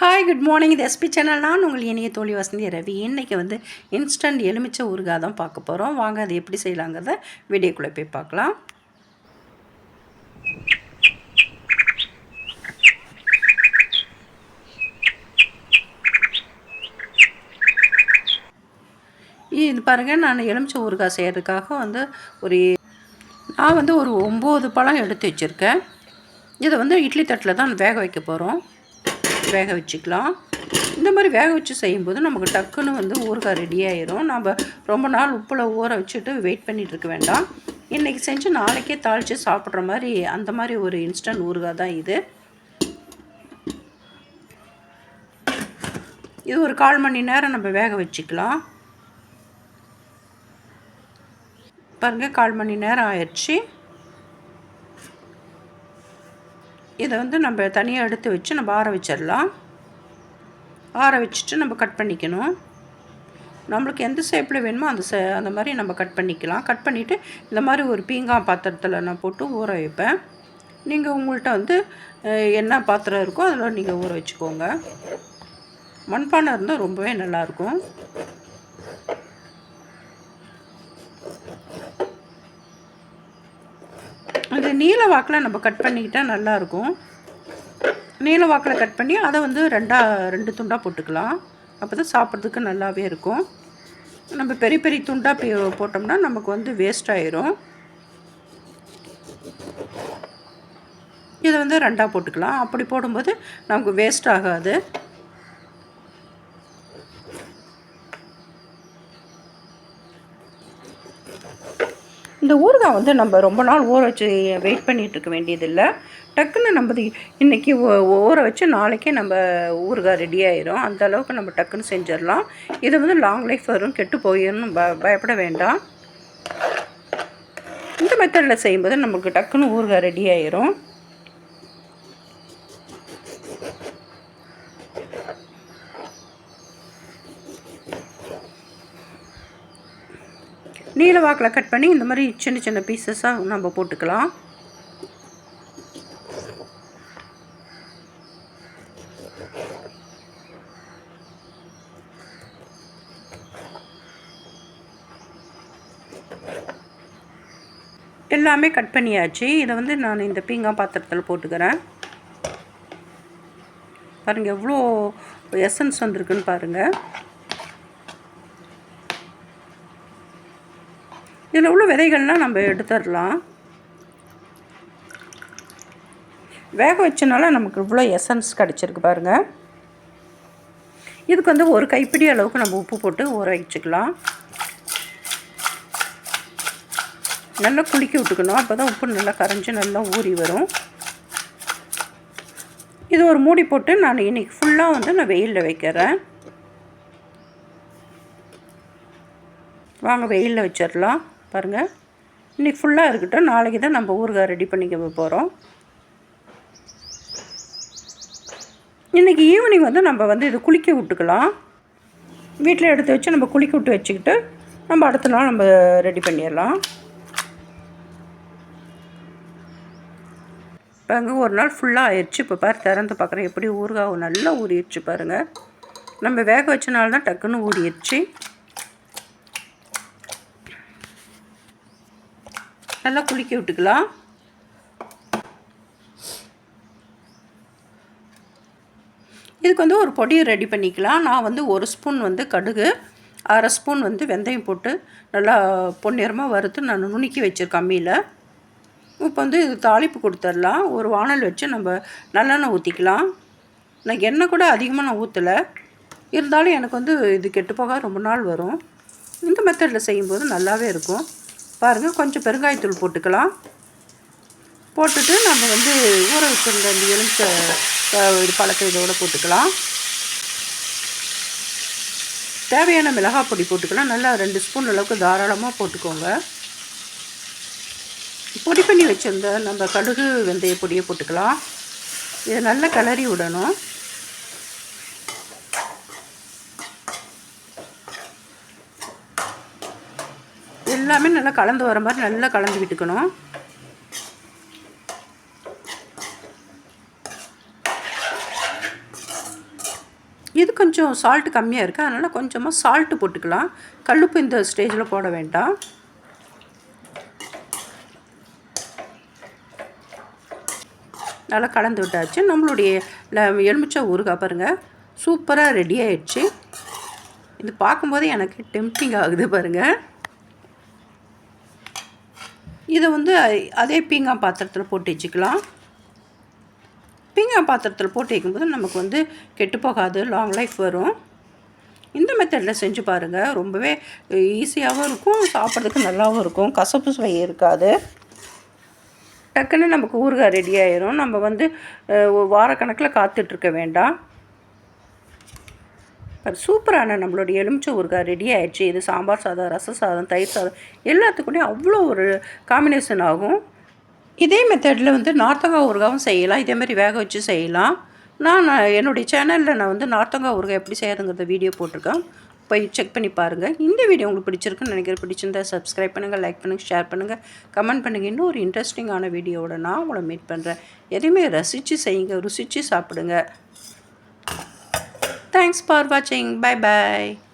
Hi good morning. இது SP channel. நான் உங்கள் இனிய தோழி வசந்தி ரவி. இன்றைக்கி இன்ஸ்டன்ட் எலுமிச்சை ஊறுகாய் தான் பார்க்க போகிறோம். வாங்க அது எப்படி செய்யலாங்கிறத வீடியோக்குள்ளே போய் பார்க்கலாம். இது பாருங்கள், நான் எலுமிச்சை ஊறுகாய் செய்கிறதுக்காக நான் ஒரு 9 பழம் எடுத்து வச்சுருக்கேன். இதை இட்லி தட்டில் தான் வேக வைக்க போகிறோம். வேக வச்சுக்கலாம். இந்த மாதிரி வேக வச்சு செய்யும்போது நமக்கு டக்குன்னு ஊறுகாய் ரெடி ஆயிரும். நம்ம ரொம்ப நாள் உப்பில் ஊற வச்சுட்டு வெயிட் பண்ணிகிட்டு இருக்க வேண்டாம். இன்றைக்கி செஞ்சு நாளைக்கே தாளித்து சாப்பிட்ற மாதிரி அந்த மாதிரி ஒரு இன்ஸ்டன்ட் ஊறுகாய் தான் இது. இது ஒரு 1/4 மணி நேரம் நம்ம வேக வச்சுக்கலாம். பாருங்கள், 1/4 மணி நேரம் ஆயிடுச்சு. இதை நம்ம தனியாக எடுத்து வச்சு நம்ம ஆற வச்சிடலாம். ஆற வச்சுட்டு நம்ம கட் பண்ணிக்கணும். நம்மளுக்கு எந்த ஷேப்பில் வேணுமோ அந்த மாதிரி நம்ம கட் பண்ணிக்கலாம். கட் பண்ணிவிட்டு இந்த மாதிரி ஒரு பீங்காய் பாத்திரத்தில் நான் போட்டு ஊற வைப்பேன். நீங்கள் உங்கள்கிட்ட என்ன பாத்திரம் இருக்கோ அதில் நீங்கள் ஊற வச்சுக்கோங்க. மண்பானை இருந்தால் ரொம்பவே நல்லாயிருக்கும். அது நீல வாக்கில் நம்ம கட் பண்ணிக்கிட்டால் நல்லாயிருக்கும். நீல வாக்கில் கட் பண்ணி அதை 2 துண்டாக போட்டுக்கலாம். அப்போ தான் சாப்பிட்றதுக்கு நல்லாவே இருக்கும். நம்ம பெரிய பெரிய துண்டாக போட்டோம்னா நமக்கு வேஸ்ட் ஆயிரும். இதை 2ஆக போட்டுக்கலாம். அப்படி போடும்போது நமக்கு வேஸ்ட் ஆகாது. இந்த ஊறுகாய் நம்ம ரொம்ப நாள் ஊற வச்சு வெயிட் பண்ணிகிட்டு இருக்க வேண்டியதில்லை. டக்குன்னு நம்ம இன்றைக்கி ஊற வச்சு நாளைக்கே நம்ம ஊறுகாய் ரெடி ஆயிரும். அந்த அளவுக்கு நம்ம டக்குன்னு செஞ்சிடலாம். இது லாங் லைஃப் வரும், கெட்டு போயிடும்னு பயப்பட வேண்டாம். இந்த மெத்தடில் செய்யும்போது நமக்கு டக்குன்னு ஊறுகாய் ரெடி ஆயிரும். நீல வாக்கில் கட் பண்ணி இந்த மாதிரி சின்ன சின்ன பீசஸாக நம்ம போட்டுக்கலாம். எல்லாமே கட் பண்ணியாச்சு. இதை நான் இந்த பீங்காய் பாத்திரத்தில் போட்டுக்கிறேன். பாருங்கள், எவ்வளோ எசன்ஸ் வந்திருக்குன்னு பாருங்கள். இதில் உள்ள விதைகள்லாம் நம்ம எடுத்துடலாம். வேக வச்சனால நமக்கு இவ்வளோ எசன்ஸ் கிடச்சிருக்கு பாருங்கள். இதுக்கு ஒரு கைப்பிடி அளவுக்கு நம்ம உப்பு போட்டு ஊற வச்சுக்கலாம். நல்லா குலுக்கி விட்டுக்கணும். அப்போ தான் உப்பு நல்லா கரைஞ்சி நல்லா ஊறி வரும். இது ஒரு மூடி போட்டு நான் இன்றைக்கி ஃபுல்லாக நான் வெயிலில் வைக்கிறேன். வாங்க வெயிலில் வச்சிடலாம். பாருங்கள், இன்றைக்கி ஃபுல்லாக இருக்கட்டும். நாளைக்கு தான் நம்ம ஊறுகாய் ரெடி பண்ணிக்க போகிறோம். இன்றைக்கி ஈவினிங் நம்ம இது குளிக்க விட்டுக்கலாம். வீட்டில் எடுத்து வச்சு நம்ம குளிக்க விட்டு வச்சுக்கிட்டு நம்ம அடுத்த நாள் நம்ம ரெடி பண்ணிடலாம். பாருங்க, ஒரு நாள் ஃபுல்லாக ஆயிடுச்சு. இப்போ திறந்து பார்க்குறேன் எப்படி ஊறுகாய் நல்லா ஊறிடுச்சு பாருங்கள். நம்ம வேக வச்சனால தான் டக்குன்னு ஊறிடுச்சு. நல்லா குளிக்க விட்டுக்கலாம். இதுக்கு ஒரு பொடியை ரெடி பண்ணிக்கலாம். நான் 1 ஸ்பூன் கடுகு, 1/2 ஸ்பூன் வெந்தயம் போட்டு நல்லா பொன்னிறமாக வறுத்து நான் நுணுக்கி வச்சுருக்கேன் அம்மியில். இப்போ இது தாளிப்பு கொடுத்துடலாம். ஒரு வானல் வச்சு நம்ம நல்லெண்ணெய் ஊற்றிக்கலாம். நான் எண்ணெய் கூட அதிகமாக நான் ஊற்றலை. இருந்தாலும் எனக்கு இது கெட்டுப்போக ரொம்ப நாள் வரும். இந்த மெத்தடில் செய்யும்போது நல்லாவே இருக்கும். பாருங்கள், கொஞ்சம் பெருங்காயத்தூள் போட்டுக்கலாம். போட்டுட்டு நம்ம ஊற வச்சுருந்த இந்த எலுமிச்சை பழத்தை இதோடு போட்டுக்கலாம். தேவையான மிளகாய் பொடி போட்டுக்கலாம். நல்லா 2 ஸ்பூன் அளவுக்கு தாராளமாக போட்டுக்கோங்க. பொடி பண்ணி வச்சுருந்த நம்ம கடுகு வெந்தய பொடியை போட்டுக்கலாம். இதை நல்லா கிளறி விடணும். எல்லாமே நல்லா கலந்து வர மாதிரி நல்லா கலந்து விட்டுக்கணும். இது கொஞ்சம் சால்ட் கம்மியாக இருக்குது, அதனால் கொஞ்சமாக சால்ட்டு போட்டுக்கலாம். கல்லுப்பு இந்த ஸ்டேஜில் போட வேண்டாம். நல்லா கலந்து விட்டாச்சு. நம்மளுடைய எலுமிச்சை ஊறுகாய் பாருங்கள் சூப்பராக ரெடி ஆகிடுச்சு. இது பார்க்கும்போது எனக்கு டெம்ப்டிங் ஆகுது பாருங்கள். இதை வந்து அதே பீங்கான் பாத்திரத்தில் போட்டு வச்சுக்கலாம். பீங்கான் பாத்திரத்தில் போட்டு வைக்கும்போது நமக்கு வந்து கெட்டு போகாது, லாங் லைஃப் வரும். இந்த மெத்தடில் செஞ்சு பாருங்கள். ரொம்பவே ஈஸியாகவும் இருக்கும், சாப்பிட்றதுக்கு நல்லாவும் இருக்கும், கசப்பு சுவை இருக்காது. டக்குன்னு நமக்கு ஊறுகாய் ரெடி ஆயிரும். நம்ம வந்து வாரக்கணக்கில் காத்துட்ருக்க வேண்டாம். சூப்பரான நம்மளுடைய எலுமிச்சை ஊறுகாய் ரெடி ஆகிடுச்சு. இது சாம்பார் சாதம், ரச சாதம், தயிர் சாதம் எல்லாத்துக்கூடயும் அவ்வளோ ஒரு காம்பினேஷன் ஆகும். இதே மெத்தடில் வந்து நார்த்தங்காய் ஊறுகாயும் செய்யலாம். இதேமாதிரி வேக வச்சு செய்யலாம். நான் என்னுடைய சேனலில் நான் வந்து நார்த்தங்காய் ஊறுகாய் எப்படி செய்யறதுங்கிறத வீடியோ போட்டிருக்கேன், போய் செக் பண்ணி பாருங்கள். இந்த வீடியோ உங்களுக்கு பிடிச்சிருக்குன்னு நினைக்கிறேன். பிடிச்சிருந்தா சப்ஸ்கிரைப் பண்ணுங்கள், லைக் பண்ணுங்கள், ஷேர் பண்ணுங்கள், கமெண்ட் பண்ணுங்கள். இன்னும் ஒரு இன்ட்ரெஸ்டிங்கான வீடியோவோட நான் உங்களை மீட் பண்ணுறேன். எதையுமே ரசித்து செய்யுங்க, ருசித்து சாப்பிடுங்க. Thanks for watching. Bye bye.